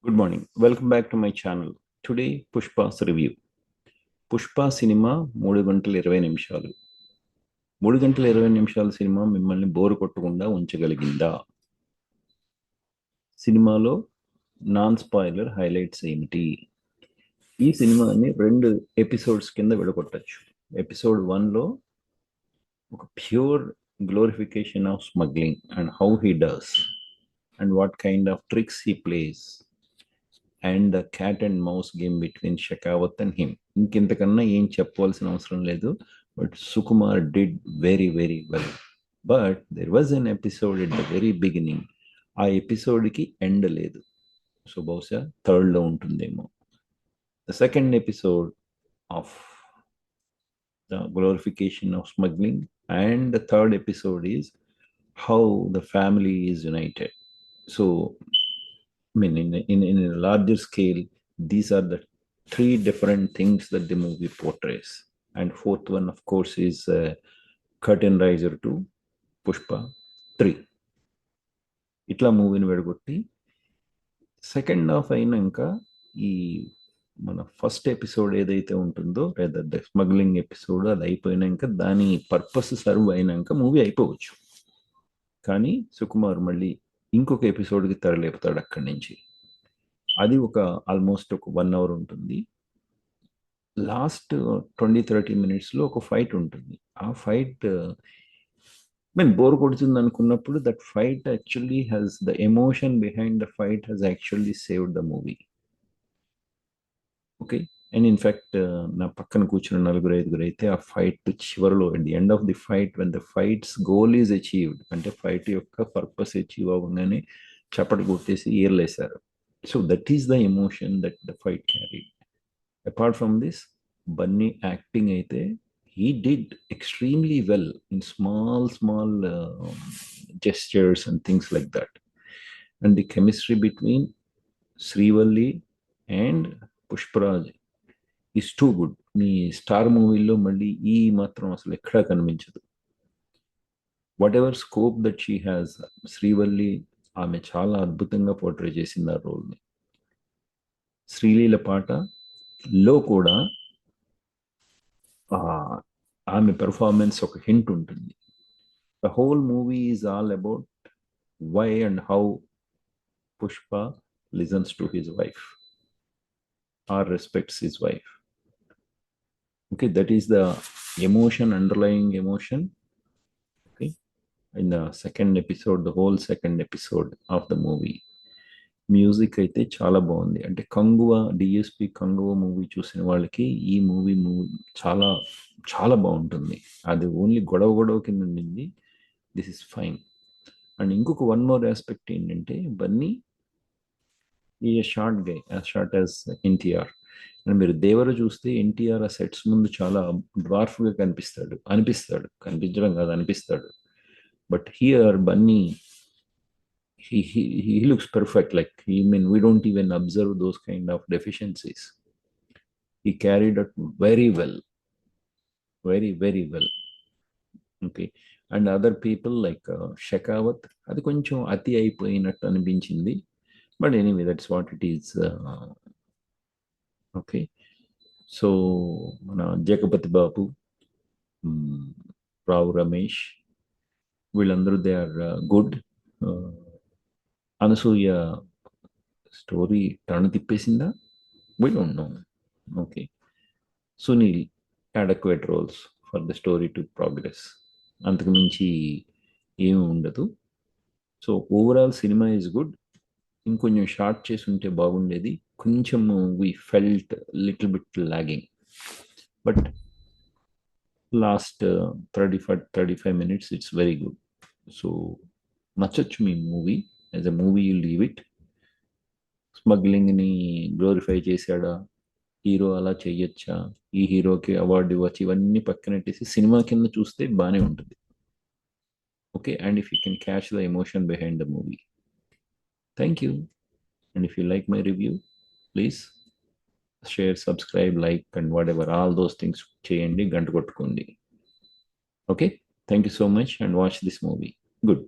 Good morning. Welcome back to my channel. Today, Pushpa's review. Pushpa cinema 3 గంటల 20 నిమిషాలు. 3 గంటల 20 నిమిషాల సినిమా మిమ్మల్ని బోరు కొట్టకుండా ఉంచగలిగిందా? సినిమాలో నాన్ స్పాయిలర్ హైలైట్స్ ఏమిటి? ఈ సినిమాని 2 ఎపిసోడ్స్ కింద విడగొట్టచ్చు. ఎపిసోడ్ 1లో ఒక pure glorification of smuggling and how he does and what kind of tricks he plays and the cat and mouse game between Shekhawat and him. ఇంకెంతకన్నా ఏం చెప్పవలసిన అవసరం లేదు. But Sukumar did very very well. But there was an episode at the very beginning. ఆ ఎపిసోడ్కి end లేదు. So బహుశా థర్డ్లో ఉంటుందేమో. The second episode of the glorification of smuggling and the third episode is how the family is united. So, I mean, in a larger scale, these are the 3 different things that the movie portrays. And fourth one, of course, is Curtain Riser to Pushpa 3. ఇట్లా మూవీని విడగొట్టి second half అయినాక ఈ మన first episode ఏదైతే ఉంటుందో లేదా the smuggling episode అది అయిపోయినాక దాని పర్పస్ సర్వ్ అయినాక మూవీ అయిపోవచ్చు. కానీ సుకుమార్ మళ్ళీ ఇంకొక ఎపిసోడ్కి తెరలేపుతాడు అక్కడి నుంచి. అది ఒక ఆల్మోస్ట్ ఒక 1 hour ఉంటుంది. లాస్ట్ 20-30 minutesలో ఒక ఫైట్ ఉంటుంది. ఆ ఫైట్ మీన్ బోర్ కొడుతుంది అనుకున్నప్పుడు that fight actually has the emotion behind the fight has actually saved the movie. Okay. And in fact నా పక్కన కూర్చున్న 4-5 అయితే ఆ ఫైట్ చివరిలో at the end of the fight when the fight's goal is achieved, అంటే fight యొక్క purpose achieve అవ్వగానే చప్పటి కొట్టేసి ఏర్లేశారు. So that is the emotion that the fight carried. Apart from this, Bunny acting అయితే he did extremely well in small gestures and things like that. And the chemistry between Srivalli and Pushparaj is too good. Me star మూవీలో మళ్ళీ ఈ మాత్రం అసలు ఎక్కడా కనిపించదు. What ever scope that she has, Srivalli ఆమె చాలా అద్భుతంగా పోర్ట్రే చేసింది ఆ రోల్ని. శ్రీలీల పాటలో కూడా ఆమె పెర్ఫార్మెన్స్ ఒక హింట్ ఉంటుంది. The whole movie is all about why and how Pushpa listens to his wife or respects his wife. Okay, that is the emotion, underlying emotion. Okay, in the second episode, the whole second episode of the movie, music అయితే చాలా బాగుంది. అంటే Kanguva, DSP Kanguva movie చూసిన వాళ్ళకి ఈ movie చాలా చాలా బాగుంటుంది. అది ఓన్లీ గొడవ కింద ఉండింది. This is fine. అండ్ ఇంకొక 1 more ఆస్పెక్ట్ ఏంటంటే, బన్నీ ఈ short guy as short as NTR. And మీరు దేవర చూస్తే ఎన్టీఆర్ ఆ సెట్స్ ముందు చాలా డ్వార్ఫ్గా కనిపించడం కాదు, అనిపిస్తాడు. But here Bunny he looks perfect. Like, we don't even observe those kind of deficiencies. He carried it very well, very very well. Okay. And other people like Shekhawat, అది కొంచెం అతి అయిపోయినట్టు అనిపించింది. But anyway, that's what it is. Okay. So మన జగపతి బాబు, రావు రమేష్, వీళ్ళందరూ they are good. Anasuya story turn తిప్పేసిందా? We don't know. Okay. Sunil adequate roles for the story to progress. అంతకు మించి ఏమి ఉండదు. So overall cinema is good. ఇంకొంచెం షార్ట్ చేసి ఉంటే బాగుండేది. కొంచెం we felt little bit lagging. But last 35 minutes it's very good. So నచ్చచ్చు మీ movie. As a movie you leave it. స్మగ్లింగ్ని గ్లోరిఫై చేశాడా, హీరో అలా చెయ్యొచ్చా, ఈ హీరోకి అవార్డు ఇవ్వచ్చు, ఇవన్నీ పక్కనెట్టేసి సినిమా కింద చూస్తే బాగానే ఉంటుంది. Okay. And if you can catch the emotion behind the movie. Thank you. And if you like my review, please share, subscribe, like and whatever all those things చేయండి, గంట కొట్టుకోండి. Okay. Thank you so much and watch this movie. Good.